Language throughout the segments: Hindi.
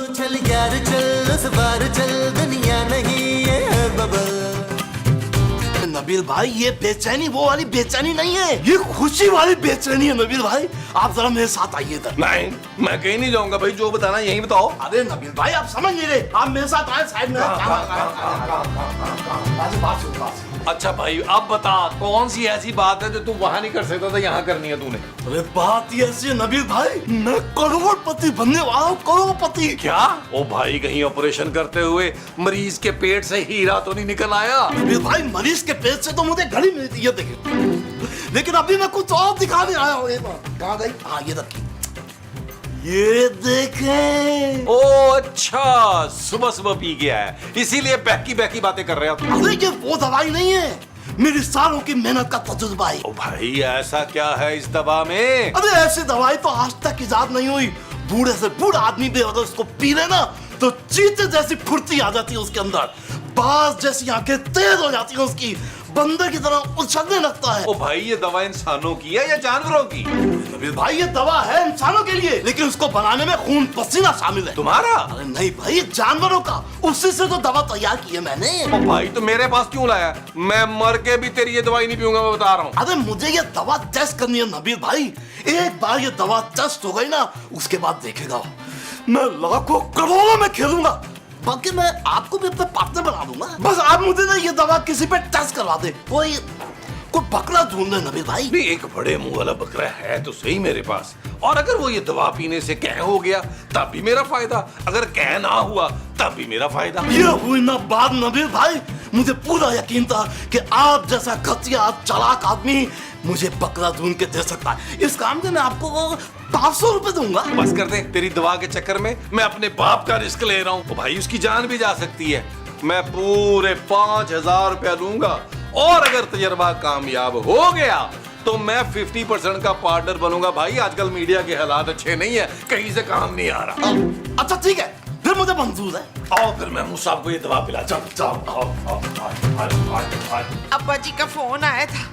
चल यार चल इस बार चल दुनिया नहीं है बबल। नबील भाई ये बेचैनी वो वाली बेचैनी नहीं है, ये खुशी वाली बेचैनी है नबील भाई। आप जरा मेरे साथ आइए इधर। नहीं मैं कहीं नहीं जाऊंगा भाई, जो बताना यही बताओ। अरे नबील भाई आप समझ नहीं रहे, आप मेरे साथ आए साइड में। अच्छा भाई अब बता कौन सी ऐसी बात है जो तू वहां नहीं कर सकता था यहाँ करनी है तूने? अरे बात ये ऐसी है नबील भाई, मैं करोड़पति बनने वाला हूँ, करोड़पति। क्या? ओ भाई कहीं ऑपरेशन करते हुए मरीज के पेट से हीरा तो नहीं निकल आया? नबील भाई मरीज के पेट से तो मुझे घड़ी मिलती है, देखिए। लेकिन अभी मैं कुछ और दिखाने आया हूँ। कहाँ गई? हाँ ये देखिए, ये देखें। ओ अच्छा, सुबह सुबह पी गया है इसीलिए बहकी बहकी बातें कर रहे हो। अरे ये वो दवाई नहीं है, मेरी सालों की मेहनत का तजुर्बा है। ओ भाई ऐसा क्या है इस दवा में? अरे ऐसी दवाई तो आज तक इजाद नहीं हुई। बूढ़े से बूढ़ा आदमी भी अगर उसको पी लेना तो चीते जैसी फुर्ती आ जाती है उसके अंदर, बाज जैसी आंखें तेज हो जाती है उसकी, बंदर की तरह उछलने लगता है। ओ भाई ये दवा इंसानों की है या जानवरों की? नबील भाई ये दवा है इंसानों के लिए, लेकिन उसको बनाने में खून पसीना शामिल है। तुम्हारा? अरे नहीं भाई, जानवरों का, उसी से तो दवा तैयार की है मैंने। ओ भाई तो मेरे पास क्यों लाया? मैं मर के भी तेरी ये दवाई नहीं पीऊंगा, मैं बता रहा हूँ। अरे मुझे ये दवा टेस्ट करनी है नबील भाई, एक बार ये दवा टेस्ट हो गई ना उसके बाद देखेगा मैं लाखों करोड़ों में खेलूंगा, बाकी मैं आपको भी अपना पार्टनर बना दूंगा। बस आप मुझे ना ये दवा किसी पे टेस्ट करवा दे। कोई बकरा ढूंढ ले नबील भाई। भी एक बड़े मुंह वाला बकरा है तो सही मेरे पास, और अगर वो ये दवा पीने से कह हो गया तब भी मेरा फायदा, अगर कह ना हुआ तब भी मेरा फायदा। ये हुई ना बात नबील भाई, मुझे पूरा यकीन था कि आप जैसा घटिया चालाक आदमी मुझे बकरा ढूंढ के दे सकता है। इस काम के मैं आपको 500 रुपए दूंगा। बस कर दे, तेरी दवा के चक्कर में मैं अपने बाप का रिस्क ले रहा हूँ। भाई उसकी जान भी जा सकती है। मैं पूरे 5000 रुपया लूंगा, और अगर तजर्बा कामयाब हो गया तो मैं 50% का पार्टनर बनूंगा। भाई आजकल मीडिया के हालात अच्छे नहीं है, कहीं से काम नहीं आ रहा। अच्छा ठीक है, फिर मुझे मंजूर है। आओ फिर मैं मूसा को ये दवा पिला। जाओ अब्बा जी का फोन आया था,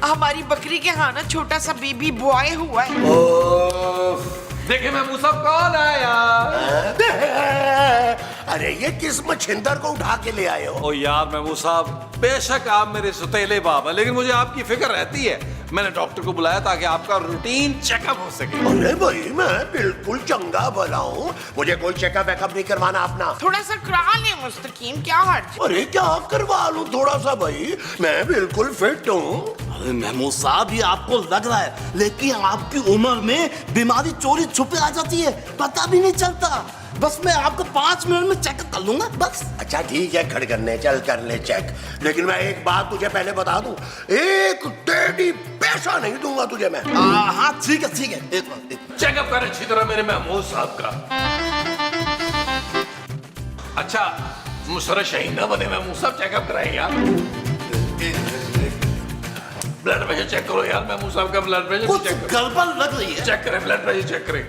हमारी बकरी के यहाँ ना छोटा सा बेबी बॉय हुआ है। देखे मैं मूसा कौन आया। अरे ये किस मछिंदर को उठा के ले आए हो? ओ यार महमूद साहब, बेशक आप मेरे सुतेले बाप हैं, लेकिन मुझे आपकी फिक्र रहती है। मैंने डॉक्टर को बुलाया ताकि आपका रूटीन चेकअप हो सके। अरे भाई मैं बिल्कुल चंगा भला हूँ, मुझे कोई चेकअप वेकअप नहीं करवाना अपना। थोड़ा सा करा ले मुस्तकीम, क्या हर्ज? अरे क्या करवा लूँ थोड़ा सा भाई, मैं बिल्कुल फिट हूँ। अरे महमूद साहब ये आपको लग रहा है, लेकिन आपकी उम्र में बीमारी चोरी छुपे आ जाती है, पता भी नहीं चलता। बस मैं आपको 5 मिनट में चेकअप कर लूंगा बस। अच्छा ठीक है, खड़गन्ने चल कर ले चेक, लेकिन मैं एक बात तुझे पहले बता दूं, एक टेढ़ी पैसा नहीं दूंगा तुझे मैं। हाँ ठीक है ठीक है, एक चेकअप कर अच्छी तरह मेरे महमूद साहब का। अच्छा मुसर शहीद ना बने महमूद साहब, चेकअप कराए यार। ब्लड प्रेशर चेक करो यार, महमूद साहब का ब्लड प्रेशर कुछ चेक करो। गड़बड़ लग रही है। चेक करें, ब्लड प्रेशर चेक करें।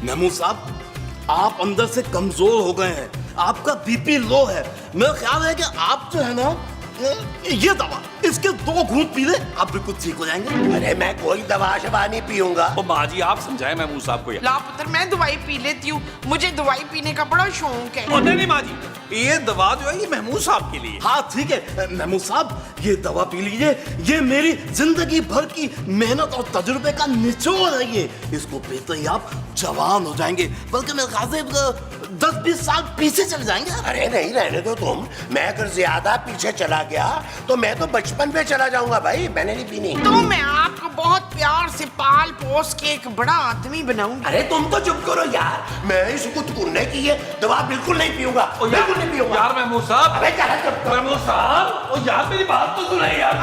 महमूद साहब आप अंदर से कमजोर हो गए हैं, आपका बीपी लो है। मेरा ख्याल है कि आप जो है ना ये दवा इसके 2 घूंट पी ले, आप बिल्कुल ठीक हो जाएंगे। अरे मैं कोई दवा शवा नहीं पीऊंगा। ओ माँ जी आप समझाएं महमूद साहब को यार। ला पुत्र मैं दवाई पी लेती हूँ, मुझे दवाई पीने का बड़ा शौक है। ओ नहीं माँ जी, ये दवा जो है ये महमूद साहब के लिए। हाँ ठीक है महमूद साहब, ये दवा पी लीजिए, ये मेरी जिंदगी भर की मेहनत और तजुर्बे का निचोड़ है ये। इसको पीते ही आप जवान हो जाएंगे, बल्कि मेरे ख्याल से 10-20 साल पीछे चले जाएंगे। अरे नहीं रहने दो तुम, मैं अगर ज्यादा पीछे चला गया तो मैं तो बचपन में चला जाऊंगा भाई, मैंने नहीं पीनी। तो मैं आपको बहुत प्यार से पाल पोस के एक बड़ा आदमी बनाऊंगी। अरे तुम तो चुप करो यार, मैं इस कुत्कुन्ने की ये दवा बिल्कुल नहीं पीऊंगा, बिल्कुल नहीं पीऊंगा। यार महमूद साहब, अबे क्या है, चुप करो। महमूद साहब, ओ यार मेरी बात तो सुने यार।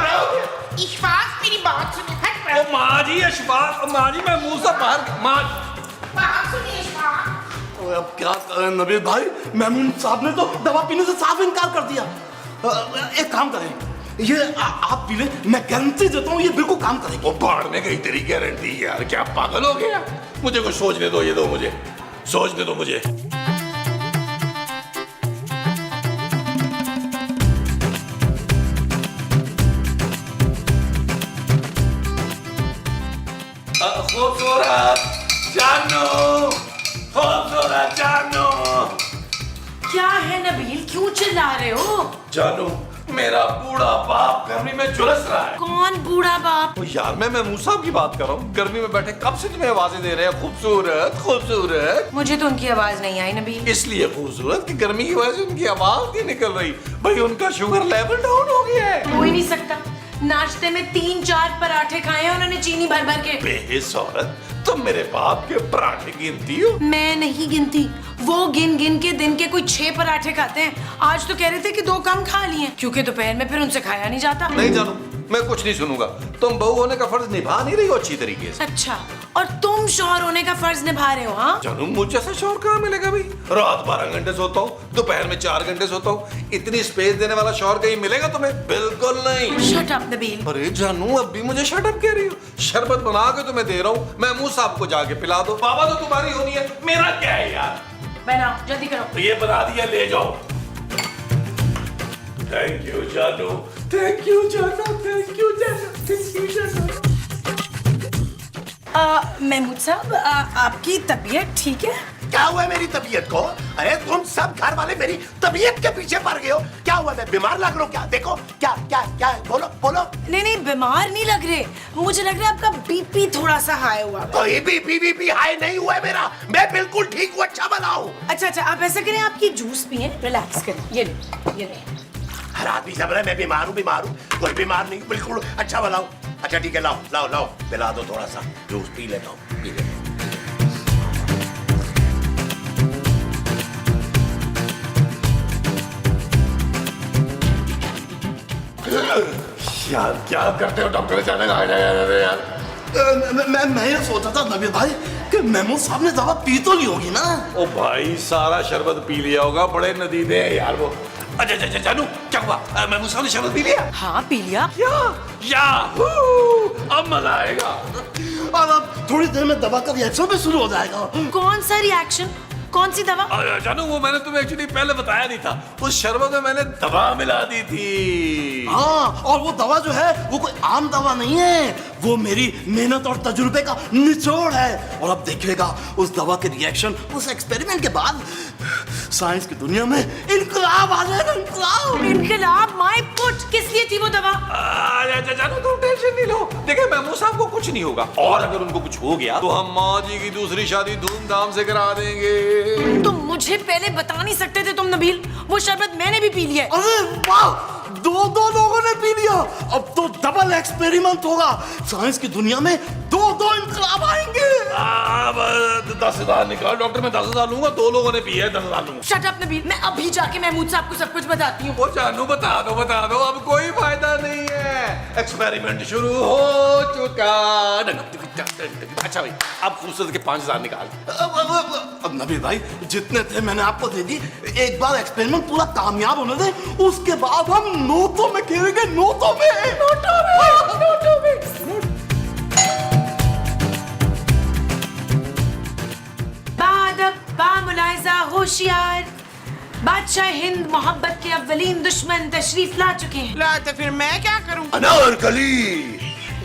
इशफाक मेरी बात सुनिए। ओ माँ जी अशफाक, ओ माँ जी महमूद साहब बाहर, माँ बात सुनिए इशफाक। अब क्या करें नबील भाई, महमूद साहब ने तो दवा पीने से साफ इनकार कर दिया। एक काम करें, ये आप पी ले, मैं गारंटी देता हूँ ये बिल्कुल काम करेगी। ओ बाढ़ में गई तेरी गारंटी यार, क्या पागल हो गया? मुझे कुछ सोचने दो, ये दो मुझे सोचने दो मुझे। खूबसूरत जानू, खूबसूरत जानू। क्या है नबील, क्यों चिल्ला रहे हो? जानू, मेरा बूढ़ा बाप गर्मी में झुलस रहा है। कौन बूढ़ा बाप? ओ यार, मैं मूसा साहब की बात कर रहा हूँ। गर्मी में बैठे कब से तुम्हें आवाजें दे रहे हैं, खूबसूरत खूबसूरत। मुझे तो उनकी आवाज नहीं आई नबील। इसलिए खूबसूरत कि गर्मी की वजह से उनकी आवाज नहीं निकल रही। भाई उनका शुगर लेवल डाउन हो गया है। हो ही नहीं सकता। नाश्ते में 3-4 पराठे खाए हैं उन्होंने चीनी भर भर के। बेहिस औरत, तुम मेरे बाप के पराठे गिनती हो? मैं नहीं गिनती, वो गिन गिन के दिन के कोई 6 पराठे खाते हैं। आज तो कह रहे थे कि 2 कम खा लिए क्योंकि दोपहर में फिर उनसे खाया नहीं जाता। नहीं जानू, मैं कुछ नहीं सुनूंगा। तुम बहू होने का फर्ज निभा नहीं रही हो अच्छी तरीके से। अच्छा, और तुम शौहर होने का फर्ज निभा रहे हो? हाँ जानू, मुझ जैसा शौहर कहाँ मिलेगा भाई? रात 12 घंटे सोता हूँ, दोपहर में 4 घंटे सोता हूँ। इतनी स्पेस देने वाला शौहर कहीं मिलेगा तुम्हें? बिल्कुल नहीं। Shut up Nabeel. अरे जानू, अब भी मुझे शट अप कह रही हो? शरबत बना के तुम्हें दे रहा हूँ, मैं मुंह साहब को जाके पिला दो। बाबा तो तुम्हारी होनी है, मेरा क्या है यार? बनाओ, जल्दी करो। ये बना दिया, ले जाओ। थैंक यू जानू, थैंक यू जानू, थैंक यू जानू, थैंक यू जानू। महमूद साहब, आपकी तबीयत ठीक है? क्या हुआ है मेरी तबीयत को? अरे तुम सब घर वाले मेरी तबीयत के पीछे पड़ गए हो। क्या हुआ, मैं बीमार लग रहा हूँ क्या? देखो क्या क्या क्या है? बोलो बोलो। नहीं, बीमार नहीं लग रहे। मुझे लग रहा है आपका बीपी थोड़ा सा हाई हुआ है। कोई बीपी हाई नहीं हुआ है मेरा। मैं बिल्कुल ठीक हूँ, अच्छा भला हूँ। अच्छा, आप ऐसा करें, आपकी जूस पिए, रिलैक्स करें। ये ले। हर आदमी सब रहा है मैं बीमार हूँ। कोई बीमार नहीं, बिल्कुल अच्छा भला हूँ। अच्छा ठीक है, लाओ पिला दो थोड़ा सा जूस, पी लेता हूँ, पी लेता हूँ। यार क्या करते हो डॉक्टर जाने यार? मैं ये सोचा था नबील भाई कि महमूद साहब ने दवा पी तो ली होगी ना। ओ भाई, सारा शरबत पी लिया होगा, बड़े नदीदे हैं यार वो। अच्छा जानू, क्या हुआ? महमूद साहब ने शरबत पी लिया? हाँ, पी लिया। क्या? याहू, अब मजा आएगा। और अब थोड़ी देर में दवा का रिएक्शन भी शुरू हो जाएगा। कौन सा रिएक्शन? कौन सी दवा? जानू, वो मैंने तुम्हें एक्चुअली पहले बताया नहीं था। उस शरबत में मैंने दवा मिला दी थी। हाँ, और वो दवा जो है वो कोई आम दवा नहीं है, वो मेरी मेहनत और तजुर्बे का निचोड़ है। और अब देखिएगा उस दवा के रिएक्शन, उस एक्सपेरिमेंट के बाद साइंस की दुनिया में इनकलाब आ जाएगा। इनकलाब? माय पुट, किस लिए थी वो दवा? जानू, तुम टेंशन नहीं लो। देखिए, महमूद साहब को कुछ नहीं होगा, और अगर उनको कुछ हो गया तो हम माँ जी की दूसरी शादी धूमधाम से करा देंगे। तुम मुझे पहले बता नहीं सकते थे तुम नबील? वो शरबत मैंने भी पी लिया। अरे वाह, दो लोगों ने पी लिया। अब तो डबल एक्सपेरिमेंट होगा। साइंस की दुनिया में 2 इनकलाब आएंगे। 10,000 निकाल डॉक्टर, मैं 10,000 लूंगा। 2 लोगों ने पिया है, 10,000 लूंगा। शट अप नबील, मैं अभी जाके महमूद साहब को सब कुछ बताती हूँ। वो जानू, बता दो, अब कोई फायदा नहीं है। एक्सपेरिमेंट शुरू हो चुका। अच्छा भाई, अब खूबसूरत के 5,000 निकाल। अब नबील भाई, जितने थे मैंने आपको दे दी। एक बार एक्सपेरिमेंट पूरा कामयाब होने दे, उसके बाद हम नोटों में खेलेंगे। नोटों में। बामुलाइजा होशियार, बादशाह हिंद मोहब्बत के अव्वलीन दुश्मन तशरीफ ला चुके हैं। ला तो फिर मैं क्या करूं? अनारकली,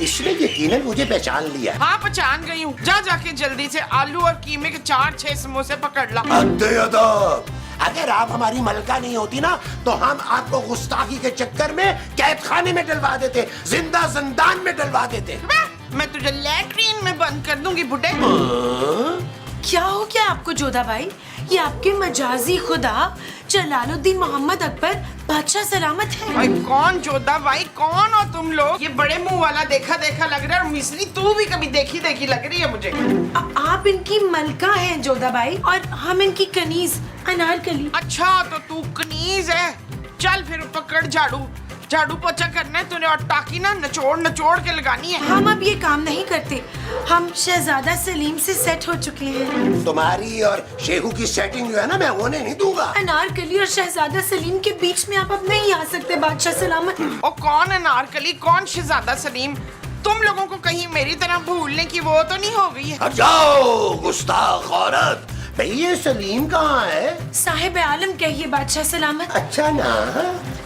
इसने यकीनन मुझे पहचान लिया। हाँ, पहचान गई हूँ। जाके जल्दी से आलू और कीमे के 4-6 समोसे पकड़ ला। अदब, अगर आप हमारी मलका नहीं होती ना तो हम आपको गुस्ताखी के चक्कर में कैद खाने में डलवा देते, जिंदा जंदान में डलवा देते। मैं तुझे लैट्रीन में बंद कर दूंगी बुड्ढे। क्या हो क्या आपको जोधा भाई? ये आपके मजाजी खुदा जलालुद्दीन मोहम्मद अकबर बादशाह सलामत है। भाई कौन जोधा भाई, कौन हो तुम लोग? ये बड़े मुंह वाला देखा लग रहा है, और मिस्री तू भी कभी देखी लग रही है मुझे। आप इनकी मलका हैं जोधा भाई, और हम इनकी कनीज अनारकली। अच्छा, तो तू कनीज है। चल फिर पकड़ झाड़ू पोछा करना है तूने, और टाकी ना नचोड़ के लगानी है। हम अब ये काम नहीं करते, हम शहजादा सलीम से सेट हो चुके हैं। तुम्हारी और शेहू की सेटिंग जो है ना, मैं होने नहीं दूंगा। अनारकली और शहजादा सलीम के बीच में आप अब नहीं आ सकते बादशाह सलामत। और कौन अनारकली, कौन शहजादा सलीम? तुम लोगों को कहीं मेरी तरह भूलने की वो तो नहीं हो गई है? हट जाओ गुस्ताख औरत। भाई ये सलीम कहाँ है? साहिब आलम कहिए बादशाह सलामत। अच्छा ना।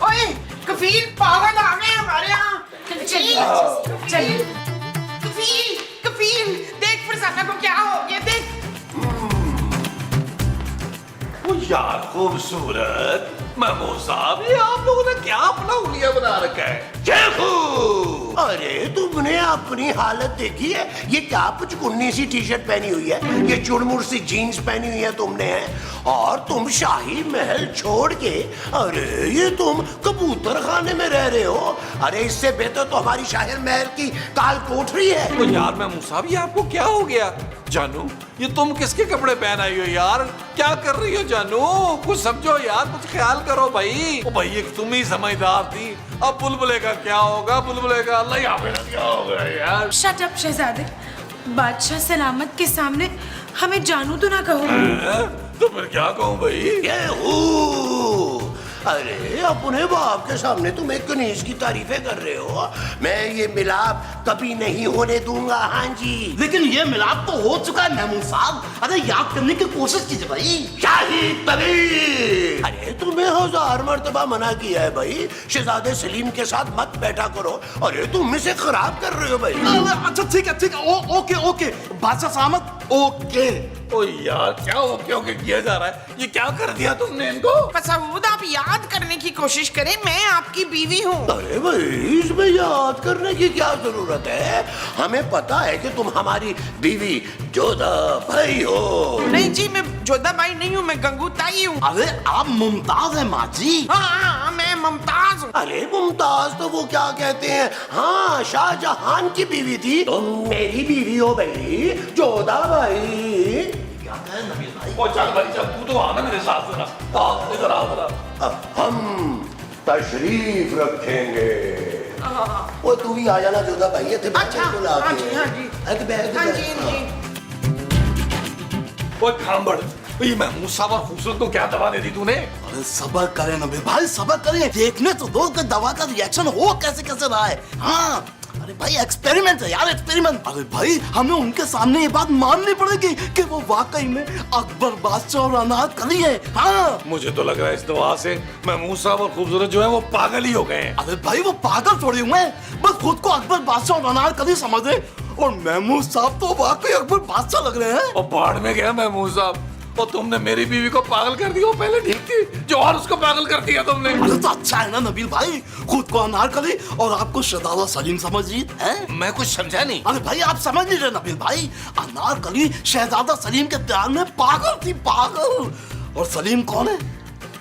ओए कफील, पागल आ गए हमारे यहाँ। चलिए कफील, देख क्या खूबसूरत महमूद साहब, ये आप लोगों ने क्या अपना हुलिया बना रखा है? शेखू, अरे तुमने अपनी हालत देखी है? ये क्या पुचकुन्नी सी टी शर्ट पहनी हुई है, ये चुड़मुड़ सी जीन्स पहनी हुई है तुमने, और तुम शाही महल छोड़ के अरे ये तुम कबूतर खाने में रह रहे हो। अरे इससे बेहतर तो हमारी शाही महल की काल कोठरी है। तो यार महमूद साहब, ये आपको क्या हो गया? जानू, ये तुम किसके कपड़े पहन आई हो यार? क्या कर रही हो जानू? कुछ समझो यार, कुछ ख्याल करो भाई। ओ भाई, एक तुम ही समझदार थी, अब बुलबुले का क्या होगा? बुलबुले का अल्लाह यहाँ पे क्या होगा यार? शट अप शहजादे, बादशाह सलामत के सामने हमें जानू तो ना कहो। तो फिर क्या कहूँ भाई? ये हूँ। अरे अपने बाप के सामने तुम एक कनीज की तारीफें कर रहे हो। मैं ये मिलाप कभी नहीं होने दूंगा। हाँ जी, लेकिन ये मिलाप तो हो चुका है महमूद साहब। अरे याद करने की कोशिश कीजिए भाई। शाही तबीर, अरे तुम्हें 1000 मर्तबा मना किया है भाई, शहजादे सलीम के साथ मत बैठा करो। अरे तुम इसे खराब कर रहे हो भाई। अच्छा ठीक है, ओके ओके बादशाह सलामत, ओके। ओ यार, क्या ओके ओके किया जा रहा है? ये क्या कर दिया तुमने इनको? मसूद, आप याद करने की कोशिश करें, मैं आपकी बीवी हूँ। अरे भाई, इसमें याद करने की क्या जरूरत है? हमें पता है कि तुम हमारी बीवी जोधा भाई हो। नहीं जी, मैं जोधा भाई नहीं हूँ, मैं गंगू ताई हूँ। अरे आप मुमताज हैं माँ जी। हाँ, मैं मुमताज हूँ। अरे मुमताज तो वो क्या कहते हैं, हाँ, शाहजहां की बीवी थी। तुम मेरी बीवी हो भाई, जोधा भाई। क्या कहे नबील भाई? ओ चल भाई चल, तू तो आना मेरे साथ जरा। इधर आ जरा। अब हम तशरीफ रखेंगे। वो तू भी आ जाना जोधा भाई। अच्छा, हाँ जी, हाँ जी। हाँ जी, हाँ जी। ओ खांबड़, ये महमूद साहब और खूबसूरत को क्या दवा दे दी तूने? अरे सबर करें नबील भाई, सबर करें। देखने तो दो कि दवा का रिएक्शन हो कैसे कैसे रहा है। हाँ, अरे भाई एक्सपेरिमेंट है यार, एक्सपेरिमेंट। अरे भाई, हमें उनके सामने ये बात माननी पड़ेगी कि वो वाकई में अकबर बादशाह और अनारकली है। हाँ, मुझे तो लग रहा है इस दवा से महमूद साहब और खूबसूरत जो है वो पागल ही हो गए हैं। अरे भाई, वो पागल थोड़ी हुए हैं, बस खुद को अकबर बादशाह और अनारकली समझ रहे, और महमूद साहब तो वाकई अकबर बादशाह लग रहे हैं। और बाढ़ में गया महमूद साहब, और तुमने मेरी बीवी को पागल कर दिया। वो पहले ठीक थी, जो और उसको पागल कर दिया तुमने। अरे तो अच्छा है ना नबील भाई, खुद को अनारकली और आपको शहजादा सलीम समझ रही है। मैं कुछ समझा नहीं। अरे भाई, आप समझ नहीं रहे नबील भाई, अनारकली शहजादा सलीम के प्यार में पागल थी, पागल। और सलीम कौन है?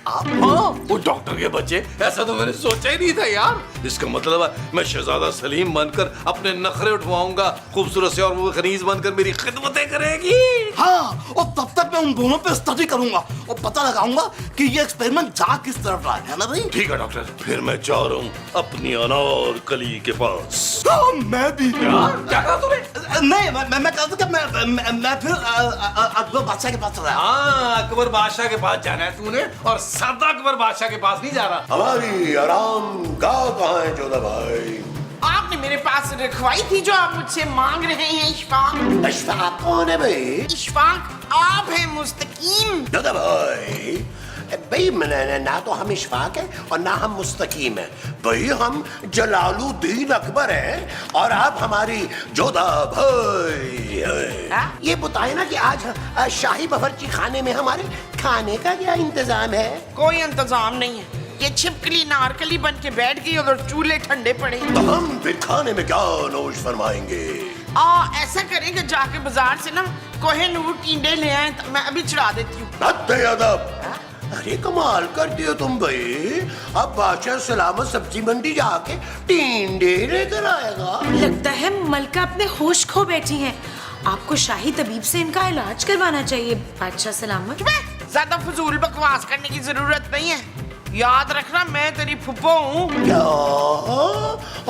आप। हाँ, वो डॉक्टर के बच्चे। ऐसा तो मैंने सोचा ही नहीं था यार। इसका मतलब है मैं शहजादा सलीम बनकर अपने नखरे उठवाऊंगा खूबसूरत से, और वो खनीज बनकर मेरी खिदमतें करेगी। हाँ, और तब तक मैं उन दोनों पे स्टडी करूंगा और पता लगाऊंगा कि ये एक्सपेरिमेंट जा किस तरफ रहा है ना भाई। ठीक है डॉक्टर, फिर मैं जा रहा हूँ अपनी अनारकली के पास। हाँ, मैं भी। क्या कहा तूने? नहीं, मैं कहता कि मैं फिर अकबर बादशाह के पास चला। हाँ, अकबर बादशाह के पास जाना है तूने, और सदा अकबर बादशाह के पास नहीं जा रहा। हमारी आराम गाँव कहाँ है जोधा भाई? आपने मेरे पास रखवाई थी जो आप मुझसे मांग रहे हैं। इशफाक। अशफाक कौन है भाई? इशफाक आप हैं मुस्तकीम। जोधा भाई, भाई ना तो हम इशफाक हैं और ना हम मुस्तकीम हैं भाई, हम जलालुद्दीन अकबर हैं और आप हमारी जोधा भाई हैं। ये बताए ना कि आज शाही बावर्ची खाने में हमारे खाने का क्या इंतजाम है? कोई इंतजाम नहीं है, ये छिपकली नारकली बन के बैठ गई और चूल्हे ठंडे पड़े। तो हम फिर खाने में क्या नोश फरमाएंगे? ऐसा करें कि जाके बाजार से ना कोहिनूर टींडे ले आए, मैं अभी चढ़ा देती हूँ। अदब। अरे कमाल करती हो तुम भाई, अब बादशाह सलामत सब्जी मंडी जाके टींडे लेकर आएगा। लगता है मलका अपने होश खो बैठी हैं। आपको शाही तबीब से इनका इलाज करवाना चाहिए बादशाह सलामत। ज्यादा फजूल बकवास करने की जरूरत नहीं है, याद रखना मैं तेरी फुप्पो हूँ। क्या?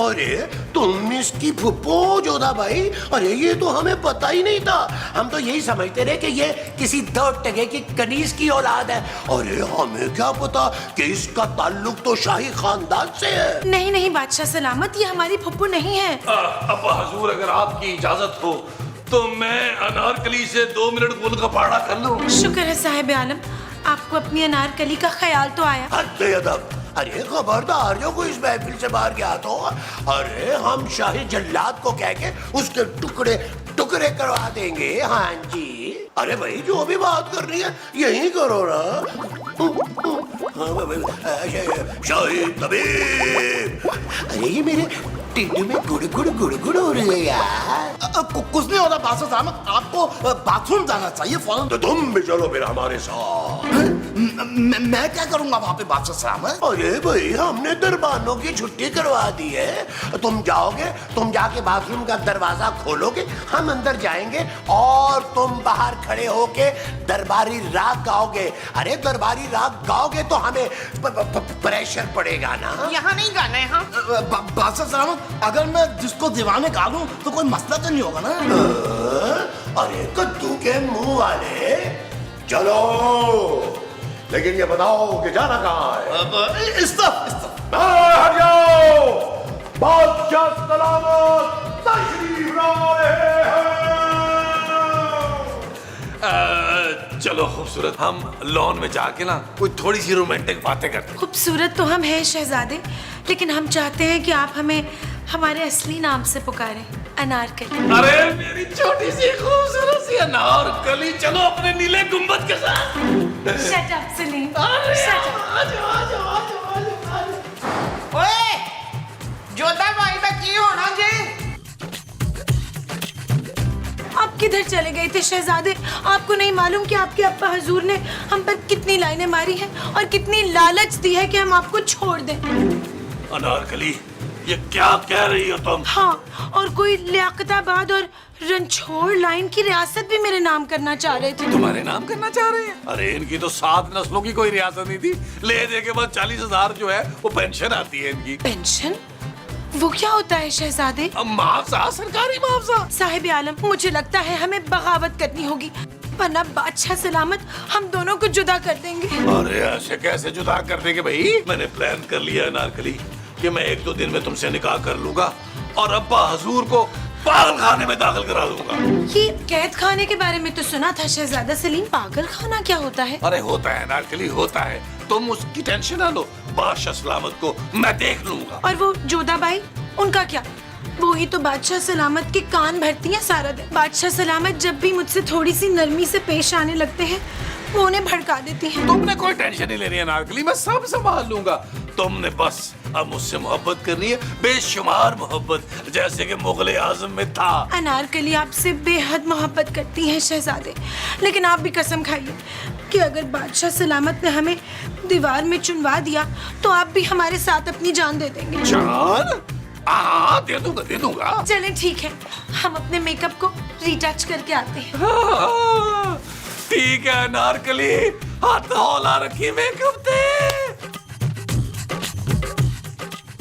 अरे तुम इसकी फुप्पो जोधा भाई? अरे ये तो हमें पता ही नहीं था, हम तो यही समझते रहे कि ये किसी 2 टके की कनीज की औलाद है। अरे हमें क्या पता कि इसका ताल्लुक तो शाही खानदान से है। नहीं नहीं बादशाह सलामत, ये हमारी फुप्पू नहीं है। अब हजूर, अगर आपकी इजाजत हो तो मैं अनारकली से 2 मिनट गुल का पाड़ा कर लूं। शुक्र है साहिब आलम, आपको अपनी अनारकली का ख्याल तो आया। अदब। अरे खबरदार जो कोई इस महफिल से बाहर गया तो, अरे हम शाही जल्लाद को कह के उसके टुकड़े टुकड़े करवा देंगे। हाँ जी। अरे भाई जो भी बात करनी है यही करो ना। शाहिद तबीब, अरे ये मेरे टिड्डी में गुड़ हो रही है यार। कुछ नहीं हो रहा बादशाह साहब, आपको बाथरूम जाना चाहिए फौरन। तो तुम भी चलो फिर हमारे साथ। मैं क्या करूंगा वहाँ पे बादशाह साहब? अरे भाई हमने दरबानों की छुट्टी करवा दी है, तुम जाओगे, तुम जाके बाथरूम का दरवाजा खोलोगे, हम अंदर जाएंगे और तुम बाहर खड़े होके दरबारी राग गाओगे। अरे दरबारी राग गाओगे तो हमें प्रेशर पड़ेगा ना। यहाँ नहीं गाना है। हाँ बादशाह साहब, अगर मैं जिसको दीवाने गा दूं तो कोई मसला तो नहीं होगा ना? अरे कद्दू के मुंह वाले, चलो, लेकिन ये बताओ कि जाना कहाँ है? इस तरफ। हट जाओ, बादशाह सलामत तशरीफ ला रहे हैं। चलो खूबसूरत, हम लॉन में जाके ना कोई थोड़ी सी रोमांटिक बातें करते हैं। खूबसूरत तो हम हैं शहजादे, लेकिन हम चाहते हैं कि आप हमें हमारे असली नाम से पुकारें, अनारकली। अरे मेरी छोटी सी खूबसूरत सी अनारकली, चलो अपने नीले गुंबद के साथ। Shut up, Salim. Shut up। ओए जोधा भाई का की होना जे? आप किधर चले गए थे शहजादे? आपको नहीं मालूम कि आपके अब्बा हजूर ने हम पर कितनी लाइनें मारी हैं और कितनी लालच दी है कि हम आपको छोड़ दें। अनारकली, ये क्या कह रही हो तुम? हाँ, और कोई लियाकताबाद और रंछोड़ लाइन की रियासत भी मेरे नाम करना चाह रहे थे। तुम्हारे नाम करना चाह रहे हैं? अरे इनकी तो 7 नस्लों की कोई रियासत नहीं थी, ले दे के बाद 40,000 जो है वो पेंशन आती है इनकी। पेंशन? वो क्या होता है शहजादे? मुआवजा, सरकारी मुआवजा। साहिब आलम, मुझे लगता है हमें बगावत करनी होगी, वरना बादशाह सलामत हम दोनों को जुदा कर देंगे। अरे ऐसे कैसे जुदा कर देंगे भाई? मैंने प्लान कर लिया अनारकली कि मैं 1-2 दिन में तुमसे निकाह कर लूंगा और अब्बा हजूर को पागल खाने में दाखिल करा दूंगा। ये कैद खाने के बारे में तो सुना था शहजादा सलीम, पागल खाना क्या होता है? अरे होता है अनारकली, होता है, तुम उसकी टेंशन ना लो, बादशाह सलामत को मैं देख लूंगा। और वो जोधा बाई, उनका क्या? वो ही तो बादशाह सलामत के कान भरती हैं सारा दिन। बादशाह सलामत जब भी मुझसे थोड़ी सी नरमी से पेश आने लगते हैं, वो उन्हें भड़का देती हैं। तुमने कोई टेंशन नहीं लेनी है अनारकली, मैं सब संभाल लूंगा। तुमने बस अब मुझसे मोहब्बत करनी है, बेशुमार मोहब्बत, जैसे कि मुगल आजम में था। अनारकली आपसे बेहद मोहब्बत करती हैं शहजादे, लेकिन आप भी कसम खाइए कि अगर बादशाह सलामत ने हमें दीवार में चुनवा दिया तो आप भी हमारे साथ अपनी जान दे देंगे। जान? हाँ, दे दूंगा। चले ठीक है, हम अपने मेकअप को रीटच करके आते हैं। हाँ, ठीक है अनारकली, हाथ हौला रखी मेकअप थे।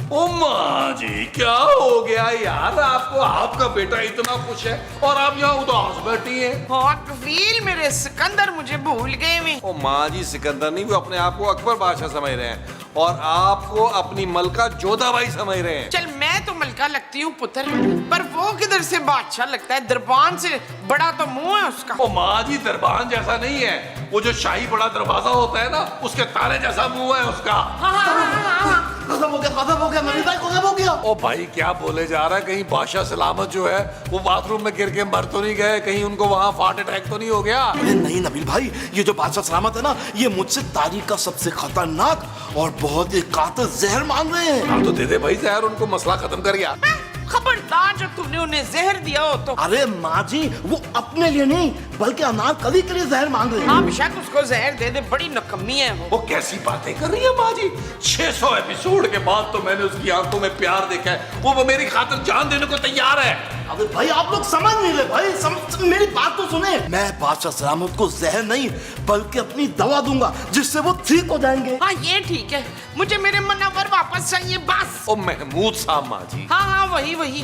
ओ माँ जी, क्या हो गया यार आपको? आपका बेटा इतना खुश है और आप यहाँ उदास बैठी हैं। हाँ कफील, मेरे सिकंदर मुझे भूल गए में। ओ माँ जी, सिकंदर नहीं, वो अपने आप को अकबर बादशाह समझ रहे हैं और आपको अपनी मलका जोधाबाई समझ रहे हैं। चल मैं तो मलका लगती हूँ पुत्र, पर वो किधर से बादशाह लगता है? दरबान से बड़ा तो मुंह है उसका। ओ माँ जी, दरबान जैसा नहीं है, वो जो शाही बड़ा दरवाजा होता है ना, उसके तारे जैसा मुंह है उसका। खत्म हो गया नबील भाई, खत्म हो गया। ओ भाई क्या बोले जा रहा है? कहीं बादशाह सलामत जो है वो बाथरूम में गिर के मर तो नहीं गए? कहीं उनको वहाँ हार्ट अटैक तो नहीं हो गया? अरे नहीं नबील भाई, ये जो बादशाह सलामत है ना, ये मुझसे तारीख का सबसे खतरनाक और बहुत ही कातिल जहर मांग रहे हैं। हाँ तो दे दे भाई जहर, उनको मसला खत्म कर गया। खबरदार जब तुमने उन्हें जहर दिया हो तो। अरे माँ जी, वो अपने लिए नहीं बल्कि अनारकली के लिए जहर मांग रहे हैं। हाँ बेशक उसको जहर दे दे, बड़ी नकम्मी है वो। वो कैसी बातें कर रही है माँ जी? 600 एपिसोड के बाद तो मैंने उसकी आंखों में प्यार देखा है, वो मेरी खातिर जान देने को तैयार है। अबे भाई आप लोग समझ नहीं रहे भाई, मेरी बात तो सुने। मैं बादशाह सलामत को जहर नहीं बल्कि अपनी दवा दूंगा जिससे वो ठीक हो जाएंगे। हाँ ये ठीक है, मुझे मेरे मुनव्वर वापस चाहिए बस। ओ महमूद साहब माँ जी। हाँ हाँ वही,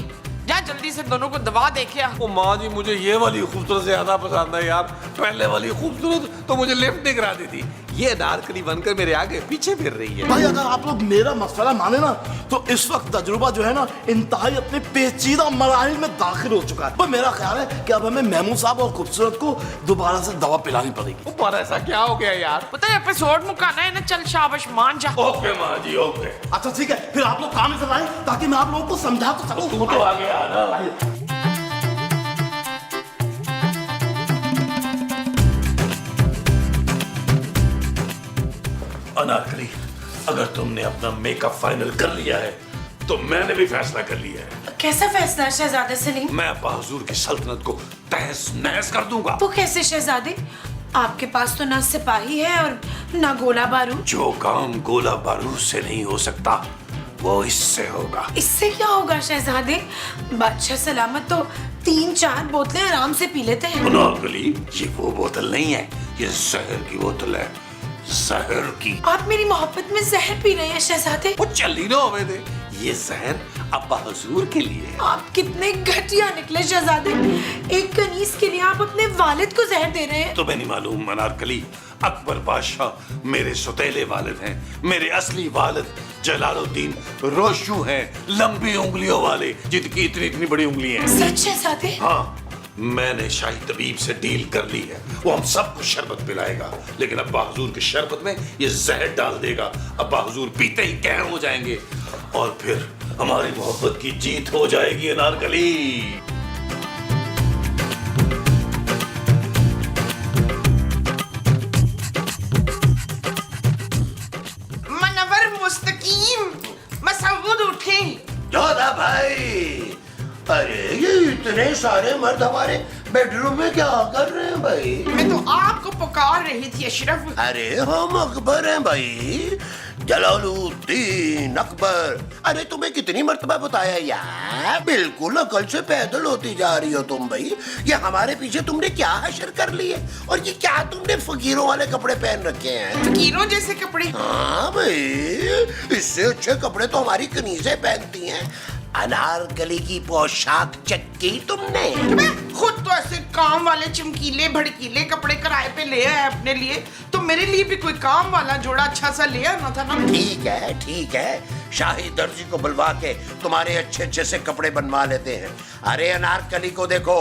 जा जल्दी से दोनों को दवा दे के आ। ओ माँ जी, मुझे ये वाली खूबसूरत से ज्यादा पसंद है यार, पहले वाली खूबसूरत तो मुझे लिफ्ट नहीं करा दी थी, ये अनारकली बनकर मेरे आगे पीछे फिर रही है। भाई अगर आप लोग मेरा मसला माने ना, तो इस वक्त तजुर्बा जो है ना इंतहाई अपने पेचीदा मराहिल में दाखिल हो चुका है। पर मेरा ख्याल है कि अब हमें महमूद साहब और खूबसूरत को दोबारा से दवा पिलानी पड़ेगी। पर ऐसा क्या हो गया यार? पता है एपिसोड मुकाना है ना, चल शाबाश मान जा। ओके माँ जी, ओके। अच्छा ठीक है, फिर आप लोग काम से आए ताकि मैं आप लोगों को समझा तो सकूं। तू तो आ गया ना। अनारकली, अगर तुमने अपना मेकअप फाइनल कर लिया है तो मैंने भी फैसला कर लिया है। कैसा फैसला शहजादा सलीम? मैं अब्बा हुजूर की सल्तनत को तहस नहस कर दूंगा। वो कैसे शहजादे? आपके पास तो ना सिपाही है और ना गोला बारूद। जो काम गोला बारूद से नहीं हो सकता वो इससे होगा। इससे क्या होगा शहजादे? बादशाह सलामत तो 3-4 बोतलें आराम से पी लेते हैं। अनारकली, ये वो बोतल नहीं है, ये जहर की बोतल है, जहर की। आप मेरी मोहब्बत में जहर पी रहे हैं शहजादे। वो चली ना हमें दे, ये जहर अब्बा हुजूर के लिए है। आप कितने घटिया निकले शहजादे। एक कनीज के लिए आप अपने वालिद को जहर दे रहे हैं। तुम्हें नहीं मालूम अनारकली, अकबर बादशाह मेरे सौतेले वालिद हैं। मेरे असली वालिद जलालुद्दीन रोशू हैं, लंबी उंगलियों वाले, जिनकी इतनी इतनी बड़ी उंगली हैं। सच शहजादे? हाँ, मैंने शाही तबीब से डील कर ली है। वो हम सबको शरबत पिलाएगा, लेकिन अब्बा हुजूर के शरबत में ये जहर डाल देगा। अब्बा हुजूर पीते ही कहर हो जाएंगे और फिर हमारी मोहब्बत की जीत हो जाएगी अनारकली। मनवर मुस्तकीम मसऊद उठे। जोधा भाई, अरे ये इतने सारे मर्द हमारे बेडरूम में क्या कर रहे हैं भाई? मैं तो आपको पुकार रही थी अशरफ। अरे हम अकबर हैं भाई, जलालुद्दीन अकबर। अरे तुम्हें कितनी मर्तबा बताया यार, बिल्कुल अकल से पैदल होती जा रही हो तुम भाई। ये हमारे पीछे तुमने क्या हशर कर ली है? और ये क्या तुमने फकीरों वाले कपड़े पहन रखे हैं? फकीरों जैसे कपड़े? हाँ भाई, इससे अच्छे कपड़े तो हमारी कनीजें पहनती हैं। अनारकली की पोशाक चेक की तुमने? मैं खुद तो ऐसे काम वाले चमकीले भड़कीले कपड़े किराए पे ले आया अपने लिए, तो मेरे लिए भी कोई काम वाला जोड़ा अच्छा सा ले आना था ना। ठीक है, शाही दर्जी को बुलवा के तुम्हारे अच्छे अच्छे से कपड़े बनवा लेते हैं। अरे अनारकली को देखो,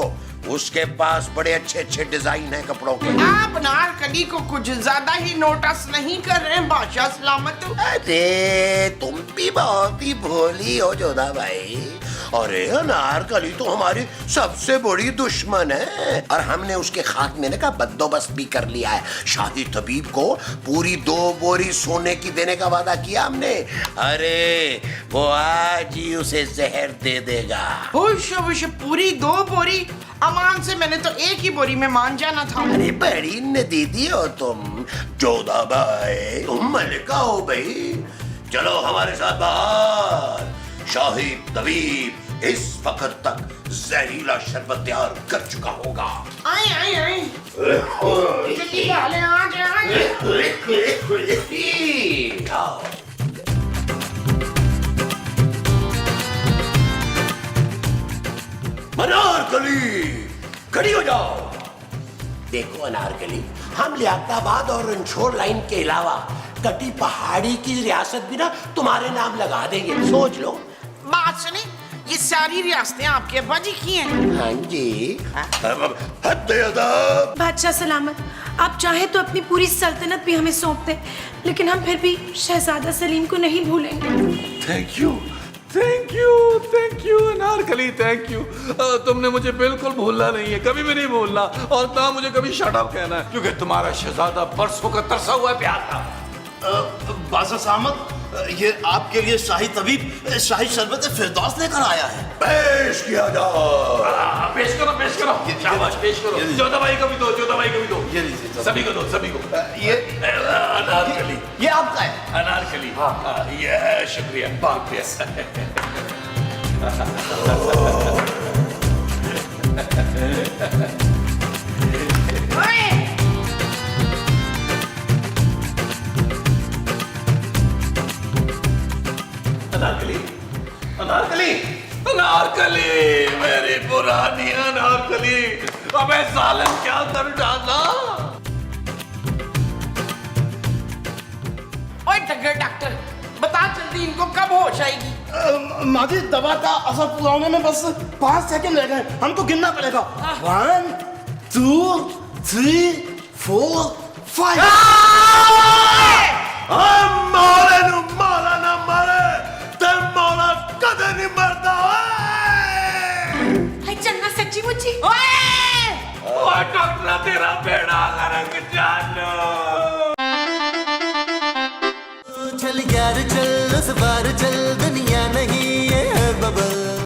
उसके पास बड़े अच्छे अच्छे डिजाइन हैं कपड़ों के। आप अनारकली को कुछ ज्यादा ही नोटिस नहीं कर रहे हैं बादशाह सलामत? अरे तुम भी बहुत ही भोली हो जोधा भाई। अरे अनारकली तो हमारी सबसे बड़ी दुश्मन है और हमने उसके खात्मे का बंदोबस्त भी कर लिया है। शाही तबीब को पूरी 2 बोरी सोने की देने का वादा किया हमने। अरे वो आज ही उसे जहर दे देगा। होश पूरी 2 बोरी? अमान से मैंने तो 1 ही बोरी में मान जाना था। अरे बड़ी नदीदी हो तुम जोधा भाई, तुम मलिका हो भाई। चलो हमारे साथ बाहर। शाही तबीब इस वक्त तक जहरीला शरबत तैयार कर चुका होगा। आए जल्दी वाले आ जाए। अनारकली खड़ी हो जाओ। देखो अनारकली, हम लियाकताबाद और रणछोड़ लाइन के अलावा कटी पहाड़ी की रियासत भी ना तुम्हारे नाम लगा देंगे, सोच लो। बात सुने, ये सारी रियासतें आपके अब्बा जी की हैं? हाँ जी। हद-ए-अदब। बादशाह सलामत, आप चाहे तो अपनी पूरी सल्तनत भी हमें सौंप दें, लेकिन हम फिर भी शहजादा सलीम को नहीं भूलेंगे। Thank you Anarkali, thank you. तुमने मुझे बिल्कुल भूलना नहीं है, कभी भी नहीं भूलना, और ना मुझे कभी शट अप कहना है, क्योंकि तुम्हारा शहजादा बरसों का तरसा हुआ है प्यार का। बादशाह सामत, ये आपके लिए शाही तबीब शाही शरबत फिरदौस लेकर आया है। पेश किया जाओ। पेश करो। शाबाश, पेश करो। जोधा भाई को भी दो, ये लीजिए, सभी को दो। ये अनारकली, ये आपका है। अनारकली। हाँ, ये शुक्रिया। अनारकली, मेरी पुरानी अनारकली, अबे सालन क्या कर डाला? ओए डॉक्टर, बता जल्दी, इनको कब होश आएगी? माजी, दवा का असर पूरा होने में बस 5 सेकंड रह गए, हमको गिनना पड़ेगा। 1 2 3 4 5। चन्ना सच्ची मुच्ची। डॉक्टर तेरा बेड़ा गरक जानो। चल उस बार चल दुनिया